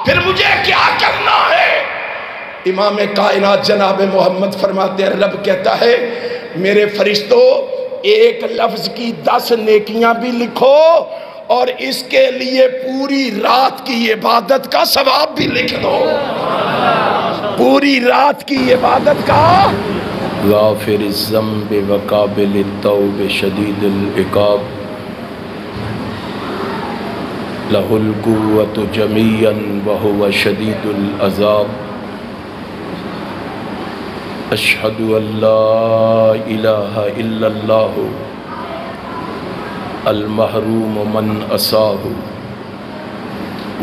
پھر مجھے کیا کرنا ہے؟ امام کائنات جناب محمد فرماتے ہیں، رب کہتا ہے میرے فرشتوں ایک لفظ کی 10 نیکیاں بھی لکھو اور اس کے لیے پوری رات کی عبادت کا ثواب بھی لکھ دو۔ پوری رات کی عبادت کا۔ غافر الذنب وقابل التوب شدید العقاب لہ القوة جمیعا وہو شدید العذاب اشہد ان لا الہ الا اللہ المحروم من عصاہ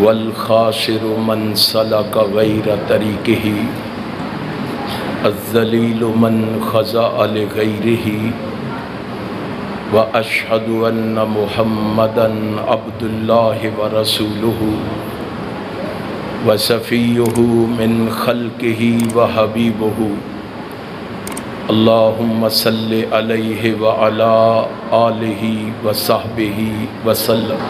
والخاسر من سلک غیر طریقہ الذلیل من خضع لغیرہ واشہد ان محمدا عبد اللہ ورسولہ وصفیہ من خلقہ وحبیبہ اللہم صلی علیہ وعلا آلہ وصحبہ وسلم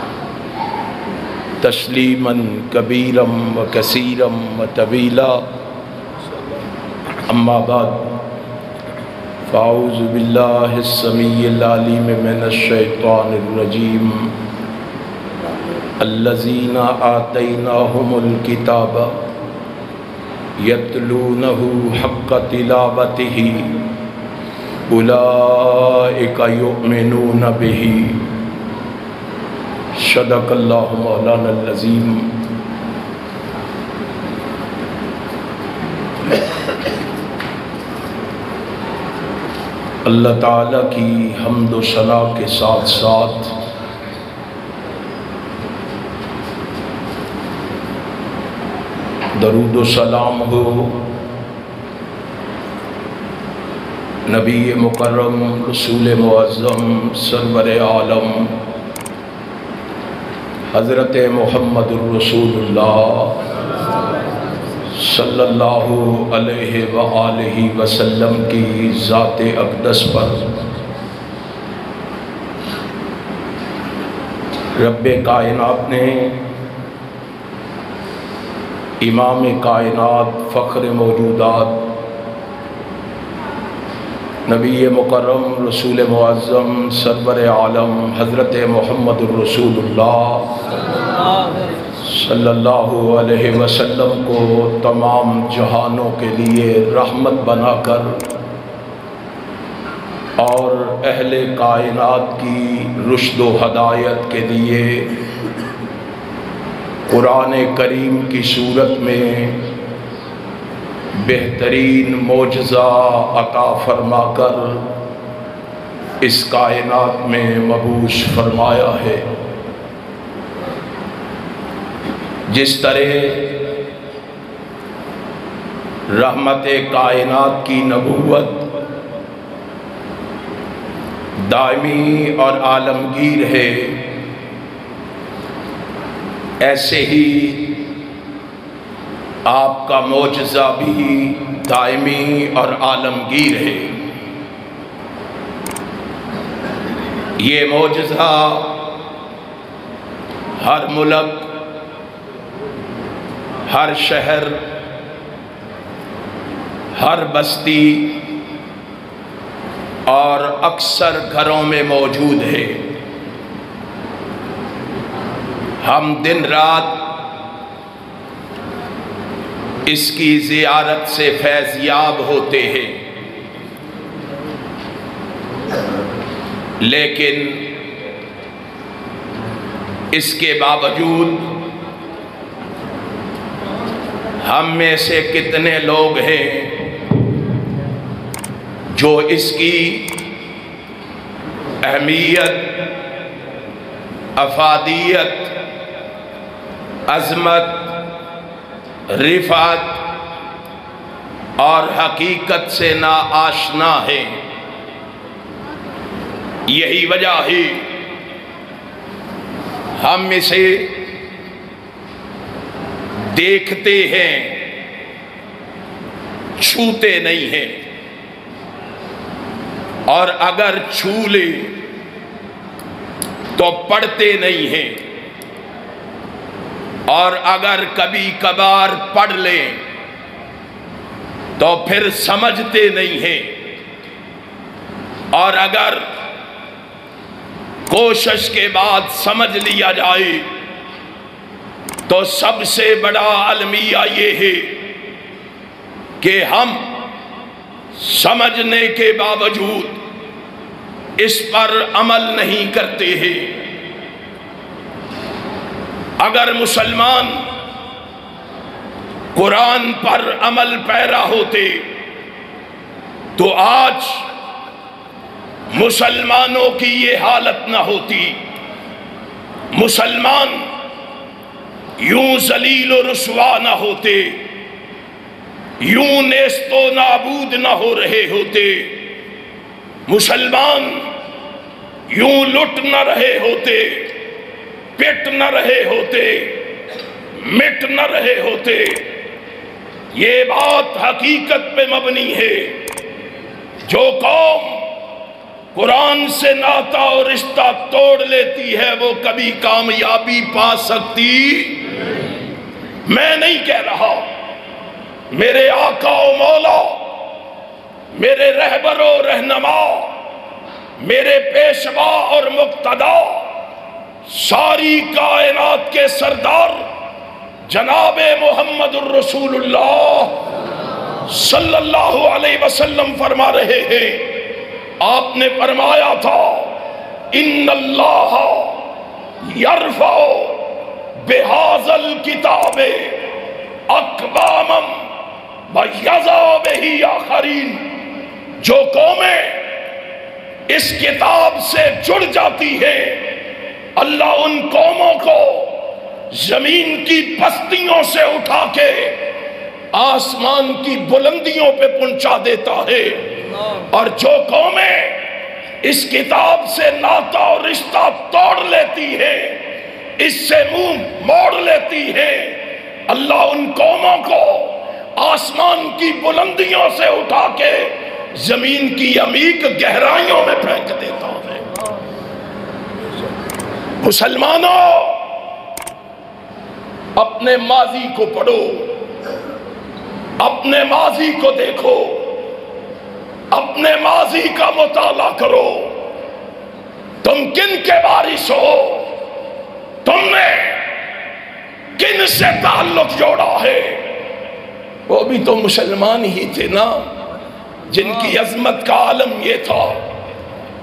تسلیما کبیرا وکثیرا وطویلا اما بعد فاعوذ باللہ السمیع العلیم من الشیطان الرجیم الذین آتیناہم الکتاب یتلونہ حق تلاوتہ اولئک یؤمنون بہ صدق اللہ مولانا العظیم۔ اللہ تعالیٰ کی حمد و ثنا کے ساتھ ساتھ درود و سلام ہو نبی مکرم رسول معظم سرور عالم حضرت محمد الرسول اللہ صلی اللہ علیہ وآلہ وسلم کی ذات اقدس پر رب کائنات نے امام کائنات فخر موجودات نبی مکرم رسول معظم سرور عالم حضرت محمد الرسول اللہ صلی اللہ علیہ وسلم کو تمام جہانوں کے لیے رحمت بنا کر اور اہل کائنات کی رشد و ہدایت کے لیے قرآن کریم کی صورت میں بہترین معجزہ عطا فرما کر اس کائنات میں مبعوث فرمایا ہے۔ جس طرح رحمت کائنات کی نبوت دائمی اور عالمگیر ہے، ایسے ہی آپ کا معجزہ بھی دائمی اور عالمگیر ہے۔ یہ معجزہ ہر ملک، ہر شہر، ہر بستی اور اکثر گھروں میں موجود ہے۔ ہم دن رات اس کی زیارت سے فیض یاب ہوتے ہیں، لیکن اس کے باوجود ہم میں سے کتنے لوگ ہیں جو اس کی اہمیت، افادیت، عظمت، رفعت اور حقیقت سے نا آشنا ہے۔ یہی وجہ ہے ہم اسے دیکھتے ہیں، چھوتے نہیں ہیں، اور اگر چھو لے تو پڑھتے نہیں ہیں۔ اور اگر کبھی کبھار پڑھ لیں تو پھر سمجھتے نہیں ہیں، اور اگر کوشش کے بعد سمجھ لیا جائے تو سب سے بڑا المیہ یہ ہے کہ ہم سمجھنے کے باوجود اس پر عمل نہیں کرتے ہیں۔ اگر مسلمان قرآن پر عمل پیرا ہوتے تو آج مسلمانوں کی یہ حالت نہ ہوتی، مسلمان یوں ذلیل و رسوا نہ ہوتے، یوں نیست و نابود نہ ہو رہے ہوتے، مسلمان یوں لٹ نہ رہے ہوتے، پٹ نہ رہے ہوتے، مٹ نہ رہے ہوتے۔ یہ بات حقیقت پہ مبنی ہے، جو قوم قرآن سے ناطہ اور رشتہ توڑ لیتی ہے وہ کبھی کامیابی پا سکتی۔ میں نہیں کہہ رہا، میرے آقا و مولا، میرے رہبر و رہنما، میرے پیشوا اور مقتدا، ساری کائنات کے سردار جناب محمد الرسول اللہ صلی اللہ علیہ وسلم فرما رہے ہیں، آپ نے فرمایا تھا ان اللہ یرفع بہذا الکتاب اقواما ویضع بہ آخرین۔ جو قومیں اس کتاب سے جڑ جاتی ہے اللہ ان قوموں کو زمین کی پستیوں سے اٹھا کے آسمان کی بلندیوں پہ پہنچا دیتا ہے، اور جو قومیں اس کتاب سے ناطہ اور رشتہ توڑ لیتی ہے، اس سے منہ موڑ لیتی ہے، اللہ ان قوموں کو آسمان کی بلندیوں سے اٹھا کے زمین کی عمیق گہرائیوں میں پھینک دیتا ہے۔ مسلمانوں، اپنے ماضی کو پڑھو، اپنے ماضی کو دیکھو، اپنے ماضی کا مطالعہ کرو۔ تم کن کے وارث ہو؟ تم نے کن سے تعلق جوڑا ہے؟ وہ بھی تو مسلمان ہی تھے نا، جن کی عظمت کا عالم یہ تھا۔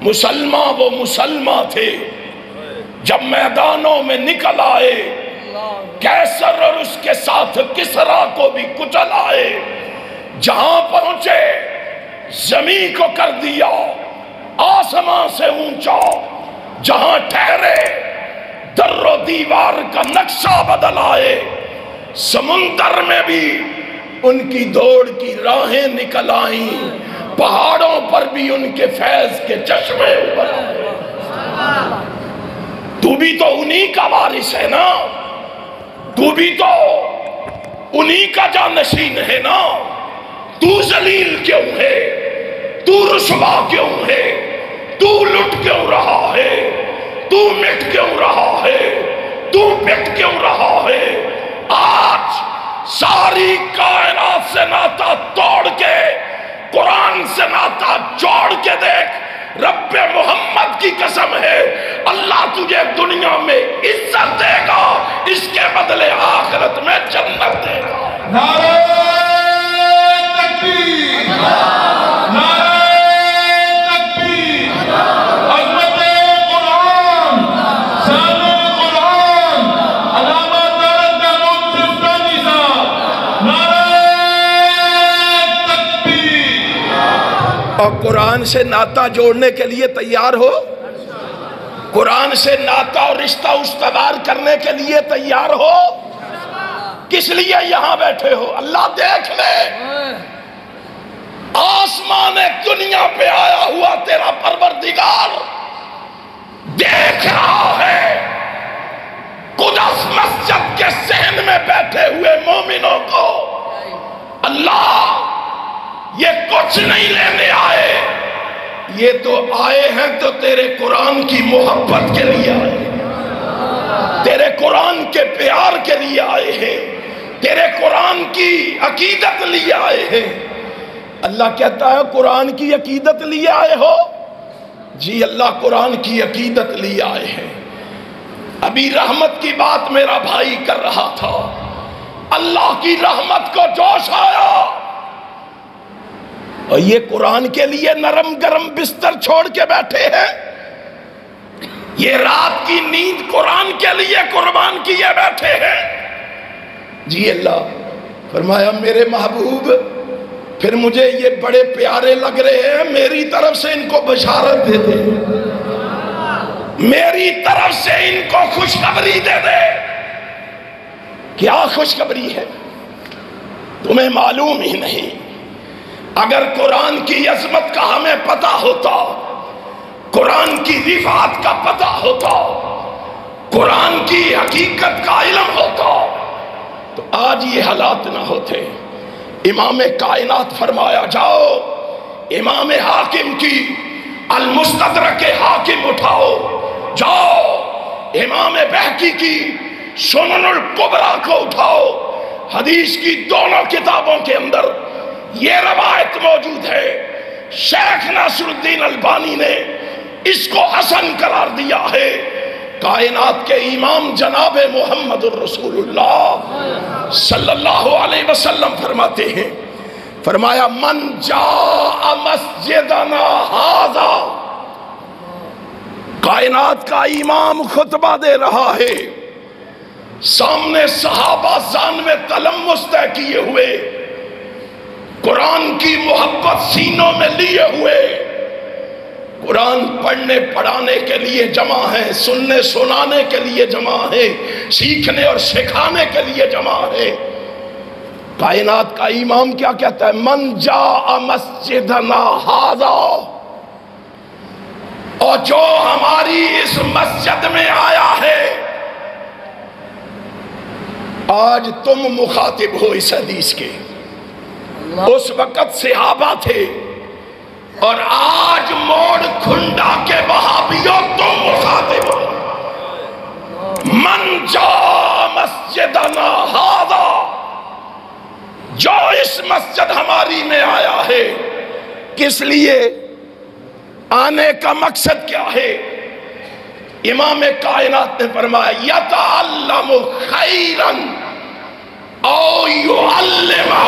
مسلمان وہ مسلمان تھے، جب میدانوں میں نکل آئے، کیسر اور اس کے ساتھ کسرا کو بھی کچل آئے، جہاں پہنچے زمین کو کر دیا آسمان سے اونچا، جہاں ٹھہرے در و دیوار کا نقشہ بدل آئے، سمندر میں بھی ان کی دوڑ کی راہیں نکل آئیں، پہاڑوں پر بھی ان کے فیض کے چشمے ابھر آئے۔ تو بھی تو انہی کا وارث ہے نا، تو بھی تو انہی کا جانشین ہے نا۔ تو ذلیل کیوں ہے؟ تو رسوا کیوں ہے؟ تو لٹ کیوں رہا ہے؟ تو مٹ کیوں رہا ہے؟ تو پٹ کیوں رہا ہے؟ آج ساری کائنات سے ناطہ توڑ کے قرآن سے ناطہ جوڑ کے دیکھ، رب محمد کی قسم ہے اللہ تجھے دنیا میں عزت دے گا، اس کے بدلے آخرت میں جنت دے گا۔ نعرہ تکبیر، نعرہ تکبیر، عظمت قرآن، شان قرآن، علامہ دولت محمود سلطانی صاحب، نعرہ تکبیر۔ اور قرآن سے ناطہ جوڑنے کے لیے تیار ہو؟ قرآن سے ناطہ اور رشتہ استوار کرنے کے لیے تیار ہو؟ کس لیے یہاں بیٹھے ہو؟ اللہ دیکھ لے، آسمان دنیا پہ آیا ہوا تیرا پروردگار دیکھ رہا ہے، قدس مسجد کے صحن میں بیٹھے ہوئے مومنوں کو۔ اللہ یہ کچھ نہیں لینے آئے، یہ تو آئے ہیں تو تیرے قرآن کی محبت کے لیے آئے۔ تیرے قرآن کے پیار کے لیے آئے ہیں، تیرے قرآن کی عقیدت لیے آئے ہیں۔ اللہ کہتا ہے قرآن کی عقیدت لیے آئے ہو؟ جی اللہ قرآن کی عقیدت لیے آئے ہیں۔ ابھی رحمت کی بات میرا بھائی کر رہا تھا، اللہ کی رحمت کو جوش آیا، اور یہ قرآن کے لیے نرم گرم بستر چھوڑ کے بیٹھے ہیں، یہ رات کی نیند قرآن کے لیے قربان کیے بیٹھے ہیں۔ جی اللہ فرمایا میرے محبوب پھر مجھے یہ بڑے پیارے لگ رہے ہیں، میری طرف سے ان کو بشارت دے دے، میری طرف سے ان کو خوشخبری دے دے۔ کیا خوشخبری ہے؟ تمہیں معلوم ہی نہیں۔ اگر قرآن کی عظمت کا ہمیں پتہ ہوتا، قرآن کی رفعت کا پتہ ہوتا، قرآن کی حقیقت کا علم ہوتا تو آج یہ حالات نہ ہوتے۔ امام کائنات فرمایا جاؤ امام حاکم کی المستدرک حاکم اٹھاؤ، جاؤ امام بہقی کی سنن الکبریٰ کو اٹھاؤ، حدیث کی دونوں کتابوں کے اندر یہ روایت موجود ہے، شیخ ناصر الدین البانی نے اس کو حسن قرار دیا ہے۔ کائنات کے امام جناب محمد الرسول اللہ صلی اللہ علیہ وسلم فرماتے ہیں، فرمایا من جاء مسجدنا ھذا، کائنات کا امام خطبہ دے رہا ہے، سامنے صحابہ زانوے تلمس طے کیے ہوئے، قرآن کی محبت سینوں میں لیے ہوئے، قرآن پڑھنے پڑھانے کے لیے جمع ہیں، سننے سنانے کے لیے جمع ہیں، سیکھنے اور سکھانے کے لیے جمع ہیں۔ کائنات کا امام کیا کہتا ہے؟ من جاء مسجدنا ھذا، اور جو ہماری اس مسجد میں آیا ہے، آج تم مخاطب ہو اس حدیث کے، اس وقت صحابہ تھے، اور آج موڑ کھنڈا کے وہابیوں تم مخاطب ہو۔ من جاء مسجدنا ھذا، جو اس مسجد ہماری میں آیا ہے، کس لیے آنے کا مقصد کیا ہے؟ امام کائنات نے فرمایا یتعلم خیرا او یعلمہ،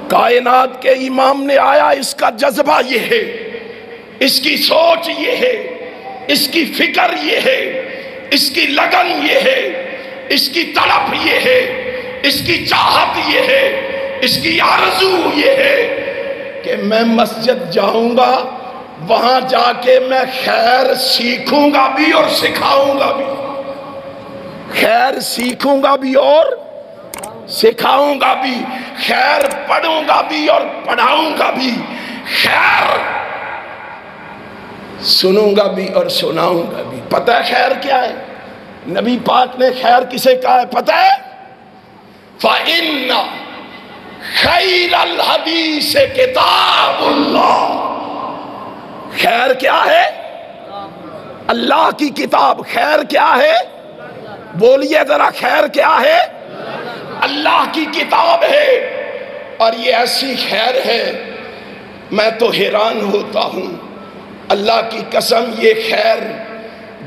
کائنات کے امام نے آیا، اس کا جذبہ یہ ہے، اس کی سوچ یہ ہے، اس کی فکر یہ ہے، اس کی لگن یہ ہے، اس کی طلب یہ ہے، اس کی چاہت یہ ہے، اس کی آرزو یہ ہے کہ میں مسجد جاؤں گا، وہاں جا کے میں خیر سیکھوں گا بھی اور سکھاؤں گا بھی، خیر سیکھوں گا بھی اور سکھاؤں گا بھی، خیر پڑھوں گا بھی اور پڑھاؤں گا بھی، خیر سنوں گا بھی اور سناؤں گا بھی۔ پتہ ہے خیر کیا ہے؟ نبی پاک نے خیر کسے کہا ہے پتہ ہے؟ فَإِنَّ خَيْرَ الْحَدِيثِ کتاب اللہ، خیر کیا ہے؟ اللہ کی کتاب۔ خیر کیا ہے؟ بولیے ذرا، خیر کیا ہے؟ اللہ کی کتاب ہے، اور یہ ایسی خیر ہے میں تو حیران ہوتا ہوں، اللہ کی قسم یہ خیر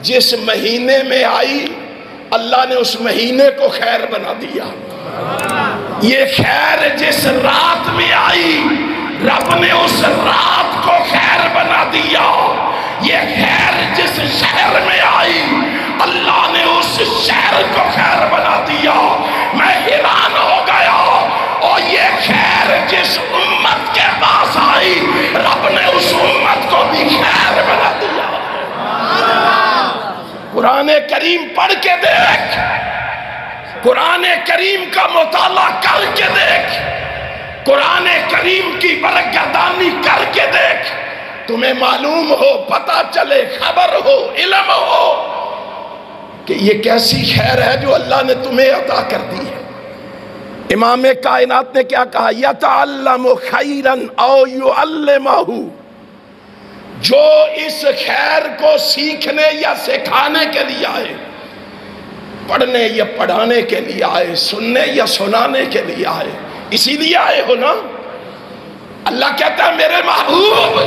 جس مہینے میں آئی اللہ نے اس مہینے کو خیر بنا دیا، یہ خیر جس رات میں آئی رب نے اس رات کو خیر بنا دیا، یہ خیر جس شہر میں آئی اللہ نے اس شہر کو خیر بنا دیا۔ میں حیران ہو گیا، اور یہ خیر جس امت کے پاس آئی رب نے اس امت کو بھی خیر بنا دیا۔ قرآن کریم پڑھ کے دیکھ، قرآن کریم کا مطالعہ کر کے دیکھ، قرآن کریم کی برگردانی کر کے دیکھ، تمہیں معلوم ہو، پتہ چلے، خبر ہو، علم ہو کہ یہ کیسی خیر ہے جو اللہ نے تمہیں عطا کر دی ہے۔ امام کائنات نے کیا کہا؟ یتعلم خیرا او یعلمہ، جو اس خیر کو سیکھنے یا سکھانے کے لیے آئے، پڑھنے یا پڑھانے کے لیے آئے، سننے یا سنانے کے لیے آئے، اسی لیے آئے ہو نا۔ اللہ کہتا ہے میرے محبوب،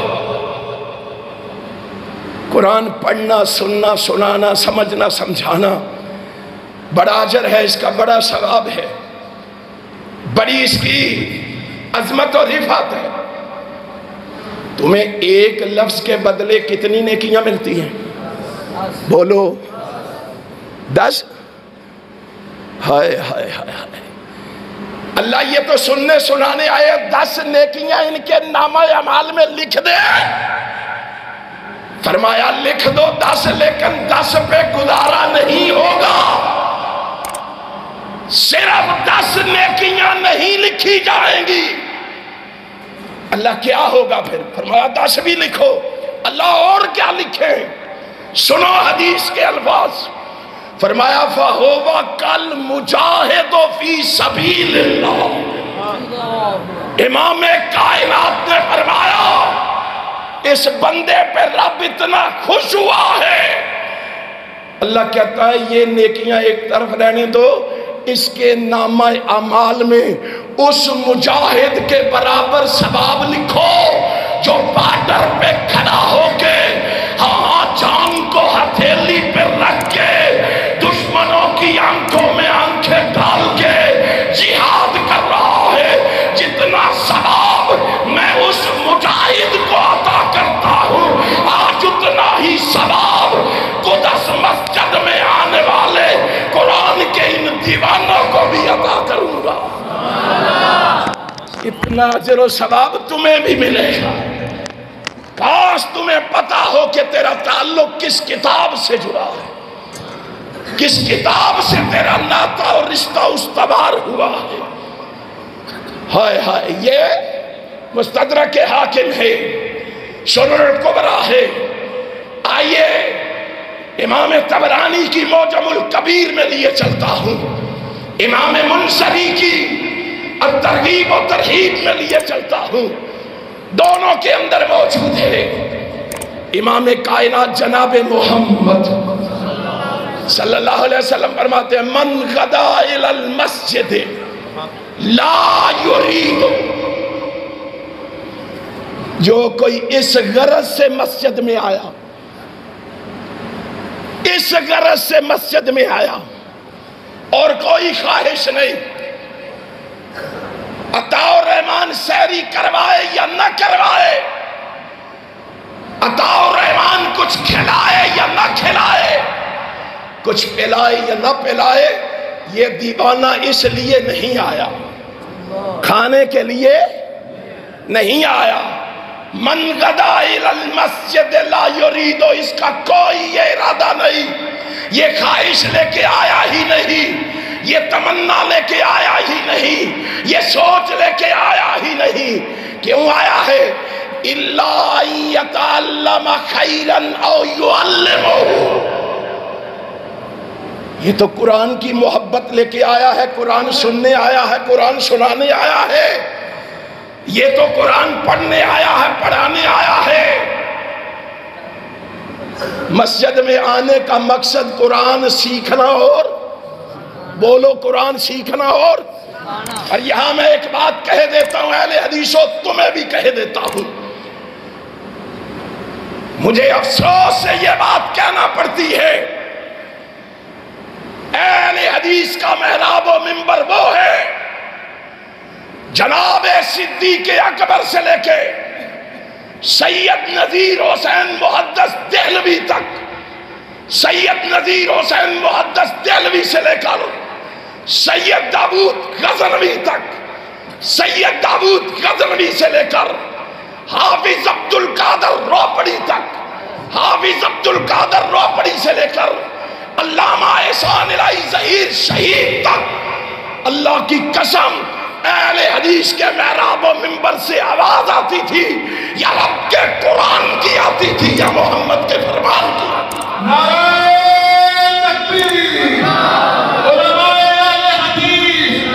قرآن پڑھنا، سننا، سنانا، سمجھنا، سمجھانا بڑا اجر ہے، اس کا بڑا ثواب ہے، بڑی اس کی عظمت اور رفعت ہے۔ تمہیں ایک لفظ کے بدلے کتنی نیکیاں ملتی ہیں؟ بولو 10۔ ہائے ہائے ہائے ہائے، اللہ یہ تو سننے سنانے آئے، 10 نیکیاں ان کے نامہ اعمال میں لکھ دے۔ فرمایا لکھ دو 10، لیکن 10 پہ گزارا نہیں ہوگا، صرف 10 نیکیاں نہیں لکھی جائیں گی۔ اللہ کیا ہوگا پھر؟ فرمایا 10 بھی لکھو۔ اللہ اور کیا لکھیں؟ سنو حدیث کے الفاظ، فرمایا فَهُوَ كَالْمُجَاهِدُ فِي سَبِيلِ اللَّهِ۔ امام کائنات نے فرمایا اس بندے پہ رب اتنا خوش ہوا ہے، اللہ کہتا ہے یہ نیکیاں ایک طرف رہنے دو، اس کے نامہ اعمال میں اس مجاہد کے برابر ثواب لکھو جو بارڈر پہ کھڑا ہو کے ہاں جان کو ہتھیلی پہ رکھ کے دشمنوں کی آنکھوں میں آنکھیں ڈال کے جہاد کر رہا ہے۔ جتنا ثواب میں اس مجاہد کو عطا کرتا ہوں، آج اتنا ہی ثواب قدس مسجد میں آنے والے قرآن کے ان دیوانوں کو بھی عطا کروں گا۔ اتنا اجر و ثواب تمہیں بھی ملے گا۔ کاش تمہیں پتا ہو کہ تیرا تعلق کس کتاب سے جڑا ہے، کس کتاب سے تیرا ناتا اور رشتہ استوار ہوا ہے۔ ہائے ہائے، یہ مستدرک حاکم ہے، سنن الکبریٰ ہے۔ آئیے امام طبرانی کی معجم الکبیر میں لیے چلتا ہوں، امام منذری کی الترغیب و ترہیب میں لیے چلتا ہوں، دونوں کے اندر موجود ہے۔ امام کائنات جناب محمد صلی اللہ علیہ وسلم فرماتے ہیں من غدا الی المسجد لا یرید، جو کوئی اس غرض سے مسجد میں آیا، اس غرض سے مسجد میں آیا اور کوئی خواہش نہیں، عطا الرحمن سحری کروائے یا نہ کروائے، عطا الرحمن کچھ کھلائے یا نہ کھلائے، کچھ پلائے یا نہ پلائے، یہ دیوانہ اس لیے نہیں آیا، کھانے کے لیے نہیں آیا۔ من غدا الی المسجد لا یرید، اس کا کوئی یہ ارادہ نہیں، یہ خواہش لے کے آیا ہی نہیں، یہ تمنا لے کے آیا ہی نہیں، یہ سوچ لے کے آیا ہی نہیں۔ کیوں آیا ہے؟ الا ان یتعلم خیرا او یعلمہ، یہ تو قرآن کی محبت لے کے آیا ہے، قرآن سننے آیا ہے، قرآن سنانے آیا ہے، یہ تو قرآن پڑھنے آیا ہے، پڑھانے آیا ہے۔ مسجد میں آنے کا مقصد قرآن سیکھنا اور بولو قرآن سیکھنا اور یہاں میں ایک بات کہہ دیتا ہوں اہل حدیثوں، تمہیں بھی کہہ دیتا ہوں، مجھے افسوس سے یہ بات کہنا پڑتی ہے، اہل حدیث کا محراب و منبر وہ ہے جناب صدیق اکبر سے لے کے سید نذیر حسین محدث دہلوی تک، سید نذیر حسین محدث دہلوی سے لے کر سید داؤد غزنوی تک، سید داؤد غزنوی سے لے کر حافظ عبد القادر روپڑی تک، حافظ عبد القادر روپڑی سے لے کر علامہ احسان الہی ظہیر شہید تک، اللہ کی قسم اہل حدیث کے محراب و منبر سے آواز آتی تھی، یا رب کے قرآن کی آتی تھی یا محمد کے فرمان کی آتی تھی۔ نعرہ تکبیر، علماء اہل حدیث،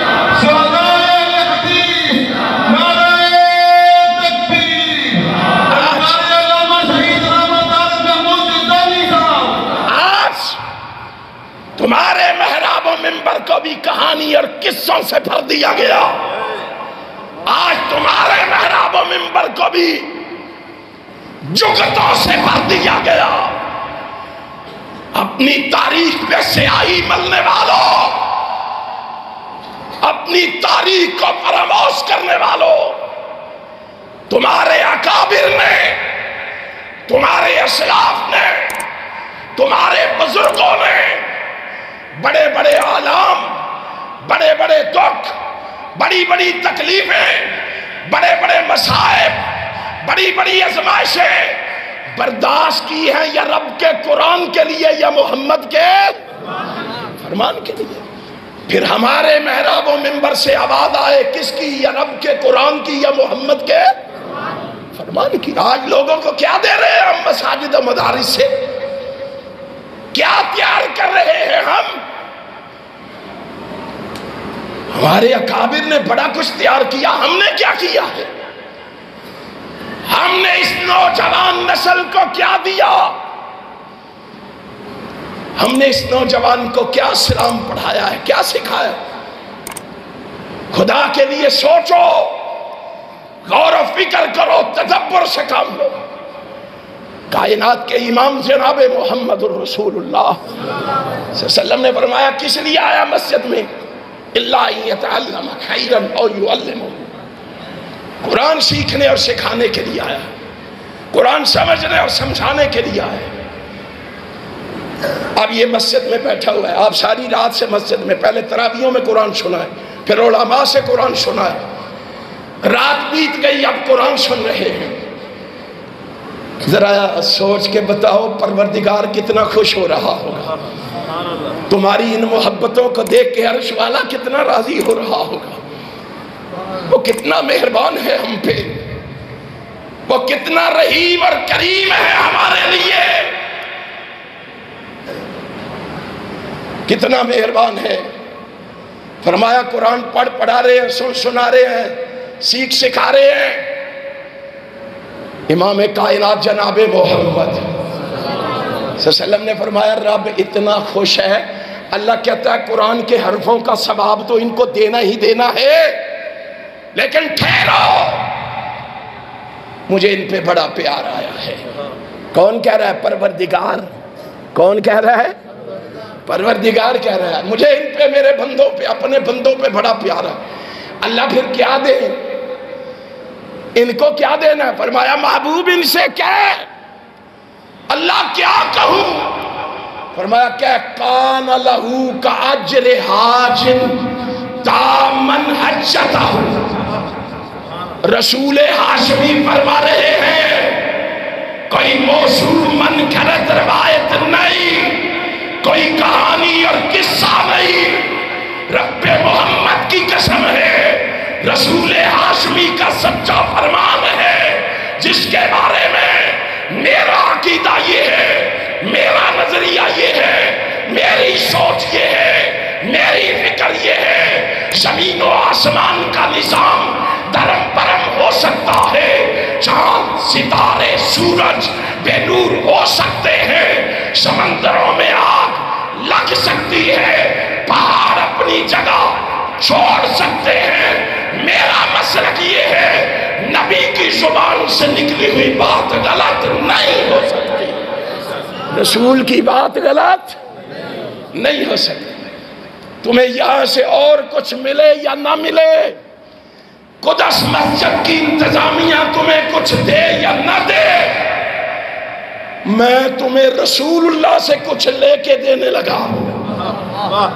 شہداء اہل حدیث، نعرہ تکبیر، علماء علامہ شہید منبر کو بھی کہانی اور قصوں سے بھر دیا گیا، آج تمہارے محراب و منبر کو بھی جگتوں سے بھر دیا گیا۔ اپنی تاریخ پہ سیاہی ملنے والوں، اپنی تاریخ کو فراموش کرنے والوں، تمہارے اکابر نے، تمہارے اسلاف نے، تمہارے بزرگوں نے بڑے بڑے آلام، بڑے بڑے دکھ، بڑی بڑی تکلیفیں، بڑے بڑے مصائب، بڑی بڑی آزمائشیں برداشت کی ہیں، یا رب کے قرآن کے لیے یا محمد کے فرمان کے لیے۔ پھر ہمارے محراب و منبر سے آواز آئے کس کی؟ یا رب کے قرآن کی یا محمد کے فرمان کی۔ آج لوگوں کو کیا دے رہے ہیں ہم مساجد و مدارس سے؟ کیا تیار کر رہے ہیں ہم؟ ہمارے اکابر نے بڑا کچھ تیار کیا، ہم نے کیا کیا ہے؟ ہم نے اس نوجوان نسل کو کیا دیا؟ ہم نے اس نوجوان کو کیا اسلام پڑھایا ہے، کیا سکھایا؟ خدا کے لیے سوچو، غور و فکر کرو، تدبر سے کام لو۔ کائنات کے امام جناب محمد الرسول اللہ صلی اللہ علیہ وسلم نے فرمایا کس لیے آیا مسجد میں؟ اللہ یتعلم خیرا او یعلمہ، قرآن سیکھنے اور سکھانے کے لیے آیا، قرآن سمجھنے اور سمجھانے کے لیے آیا۔ اب یہ مسجد میں بیٹھا ہوا ہے، آپ ساری رات سے مسجد میں، پہلے تراویحوں میں قرآن سنا ہے، پھر علماء سے قرآن سنا ہے، رات بیت گئی اب قرآن سن رہے ہیں۔ ذرا سوچ کے بتاؤ پروردگار کتنا خوش ہو رہا ہوگا، تمہاری ان محبتوں کو دیکھ کے عرش والا کتنا راضی ہو رہا ہوگا، وہ کتنا مہربان ہے ہم پہ، وہ کتنا رحیم اور کریم ہے ہمارے لیے، کتنا مہربان ہے۔ فرمایا قرآن پڑھا رہے ہیں، سنا رہے ہیں، سیکھ سکھا رہے ہیں۔ امام کائنات جناب محمد صلی اللہ علیہ وسلم نے فرمایا رب اتنا خوش ہے، اللہ کہتا ہے قرآن کے حرفوں کا ثواب تو ان کو دینا ہی دینا ہے، لیکن ٹھہرو، مجھے ان پہ بڑا پیار آیا ہے۔ کون کہہ رہا ہے؟ پروردگار۔ کون کہہ رہا ہے؟ پروردگار کہہ رہا ہے مجھے ان پہ، میرے بندوں پہ، اپنے بندوں پہ بڑا پیار ہے۔ اللہ پھر کیا دے؟ ان کو کیا دینا ہے؟ فرمایا محبوب ان سے کہہ، اللہ کیا کہوں؟ فرمایا کہ کان لہو کا اجر حاج دامن حجتہ، رسول ہاشمی فرما رہے ہیں کوئی موضوع منکرت روایت نہیں، کوئی کہانی اور قصہ نہیں، رب محمد کی قسم ہے، رسول ہاشمی کا سچا فرمان ہے، جس کے بارے میں میرا عقیدہ یہ ہے، میرا نظریہ یہ ہے، میری سوچ یہ ہے، میری فکر یہ ہے، زمین و آسمان کا نظام درم برم ہو سکتا ہے، چاند ستارے سورج بے نور ہو سکتے ہیں، سمندروں میں آگ لگ سکتی ہے، پہاڑ اپنی جگہ چھوڑ سکتے ہیں، میرا مسلک یہ ہے نبی کی زبان سے نکلی ہوئی بات غلط نہیں ہو سکتی، رسول کی بات غلط نہیں ہو سکتی۔ تمہیں یہاں سے اور کچھ ملے یا نہ ملے، قدس مسجد کی انتظامیہ تمہیں کچھ دے یا نہ دے، میں تمہیں رسول اللہ سے کچھ لے کے دینے لگا ہوں،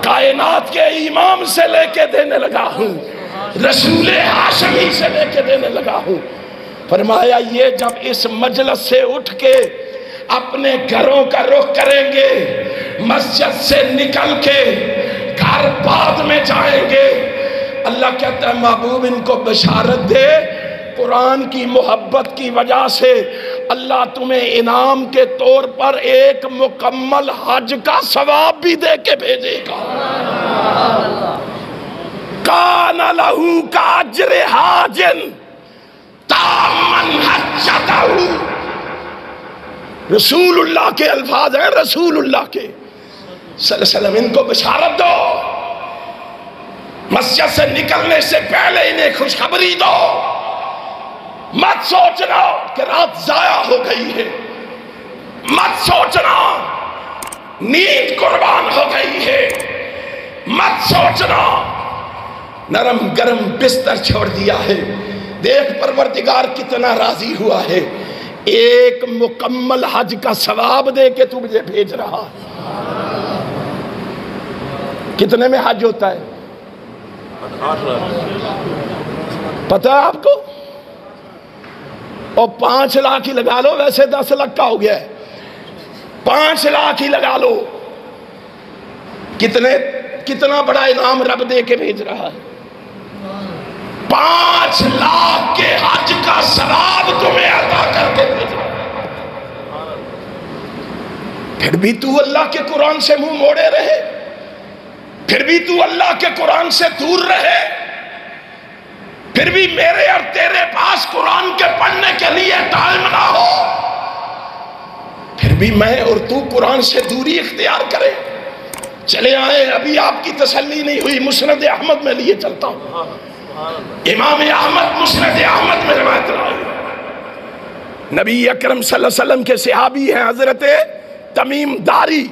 کائنات کے امام سے لے کے دینے لگا ہوں، رسول ہاشمی سے لے کے دینے لگا ہوں۔ فرمایا یہ جب اس مجلس سے اٹھ کے اپنے گھروں کا رخ کریں گے، مسجد سے نکل کے گھر بعد میں جائیں گے، اللہ کہتا ہے محبوب ان کو بشارت دے، قرآن کی محبت کی وجہ سے اللہ تمہیں انعام کے طور پر ایک مکمل حج کا ثواب بھی دے کے بھیجے گا۔ کان لہو کا اجر حاج تامن حجتہ، رسول اللہ کے الفاظ ہیں، رسول اللہ کے صلی اللہ علیہ وسلم، ان کو بشارت دو مسجد سے نکلنے سے پہلے انہیں خوشخبری دو، مت سوچنا کہ رات ضائع ہو گئی ہے، مت سوچنا نیند قربان ہو گئی ہے، مت سوچنا نرم گرم بستر چھوڑ دیا ہے۔ دیکھ پروردگار کتنا راضی ہوا ہے، ایک مکمل حج کا ثواب دے کے تو مجھے بھیج رہا۔ کتنے میں حج ہوتا ہے پتہ ہے آپ کو؟ اور 5 لاکھ ہی لگا لو، ویسے 10 لاکھ کا ہو گیا ہے، 5 لاکھ ہی لگا لو، کتنا بڑا انعام رب دے کے بھیج رہا ہے۔ 5 لاکھ کے حج کا ثواب تمہیں عطا کر کے بھیج رہا ہے، پھر بھی تو اللہ کے قرآن سے منہ موڑے رہے، پھر بھی تو اللہ کے قرآن سے دور رہے، پھر بھی میرے اور تیرے پاس قرآن کے پڑھنے کے لیے ٹائم نہ ہو، پھر بھی میں اور تو قرآن سے دوری اختیار کرے۔ چلے آئے، ابھی آپ کی تسلی نہیں ہوئی، مسند احمد میں لیے چلتا ہوں، امام احمد مسند احمد میں روایت لائی، نبی اکرم صلی اللہ علیہ وسلم کے صحابی ہیں حضرت تمیم داری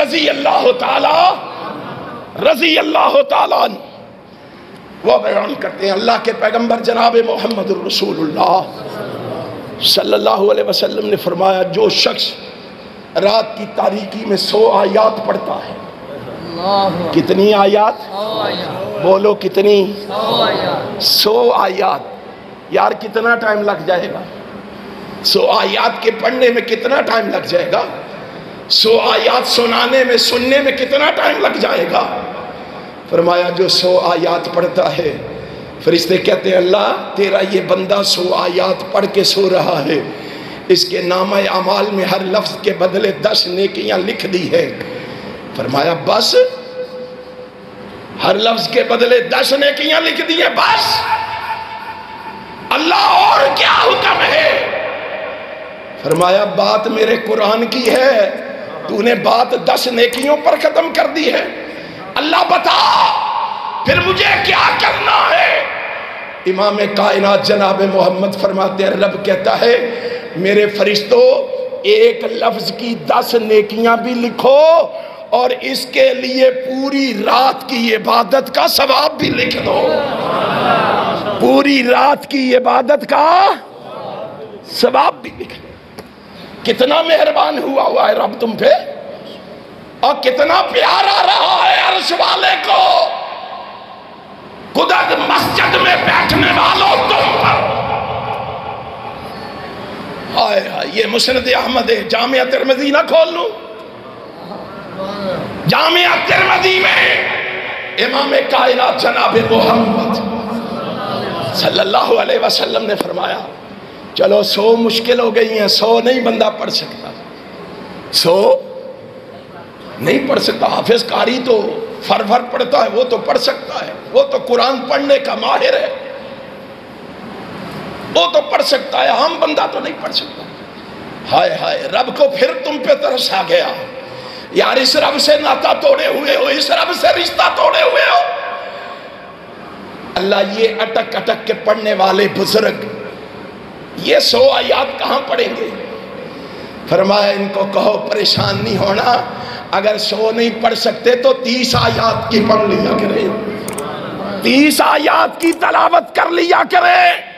رضی اللہ تعالیٰ عنہ، وہ بیان کرتے ہیں اللہ کے پیغمبر جناب محمد الرسول اللہ صلی اللہ علیہ وسلم نے فرمایا، جو شخص رات کی تاریکی میں 100 آیات پڑھتا ہے، کتنی آیات؟ بولو کتنی؟ 100 آیات۔ یار کتنا ٹائم لگ جائے گا 100 آیات کے پڑھنے میں؟ کتنا ٹائم لگ جائے گا 100 آیات سنانے میں، سننے میں کتنا ٹائم لگ جائے گا؟ فرمایا جو 100 آیات پڑھتا ہے، فرشتے کہتے ہیں اللہ تیرا یہ بندہ 100 آیات پڑھ کے سو رہا ہے، اس کے نامہ اعمال میں ہر لفظ کے بدلے 10 نیکیاں لکھ دی ہے۔ فرمایا بس؟ ہر لفظ کے بدلے 10 نیکیاں لکھ دی ہیں بس؟ اللہ اور کیا حکم ہے؟ فرمایا بات میرے قرآن کی ہے، تو نے بات 10 نیکیوں پر ختم کر دی ہے، اللہ بتا پھر مجھے کیا کرنا ہے؟ امام کائنات جناب محمد فرماتے ہیں، رب کہتا ہے میرے فرشتوں ایک لفظ کی 10 نیکیاں بھی لکھو اور اس کے لیے پوری رات کی عبادت کا ثواب بھی لکھ دو، پوری رات کی عبادت کا ثواب بھی لکھ دو۔ کتنا مہربان ہوا ہے رب تم پہ، اور کتنا پیارا رہا ہے عرش والے کو، خود مسجد میں بیٹھنے والوں تم پر۔ ہائے ہائے، یہ مسند احمد ہے، جامعہ ترمذی نہ کھول لوں؟ جامعہ ترمذی میں امام کائنات جناب محمد صلی اللہ علیہ وسلم نے فرمایا چلو 100 مشکل ہو گئی ہیں، 100 نہیں بندہ پڑھ سکتا، 100 نہیں پڑھ سکتا، حافظ قاری تو فر پڑھتا ہے، وہ تو پڑھ سکتا ہے، وہ تو قرآن پڑھنے کا ماہر ہے، وہ تو پڑھ سکتا ہے، عام بندہ تو نہیں پڑھ سکتا۔ ہائے ہائے، رب کو پھر تم پہ ترس آ گیا، یار اس رب سے ناتا توڑے ہوئے ہو، اس رب سے رشتہ توڑے ہوئے ہو۔ اللہ یہ اٹک اٹک کے پڑھنے والے بزرگ یہ 100 آیات کہاں پڑھیں گے؟ فرمایا ان کو کہو پریشان نہیں ہونا، اگر 100 نہیں پڑھ سکتے تو 30 آیات کی پڑھ لیا کریں، 30 آیات کی تلاوت کر لیا کریں۔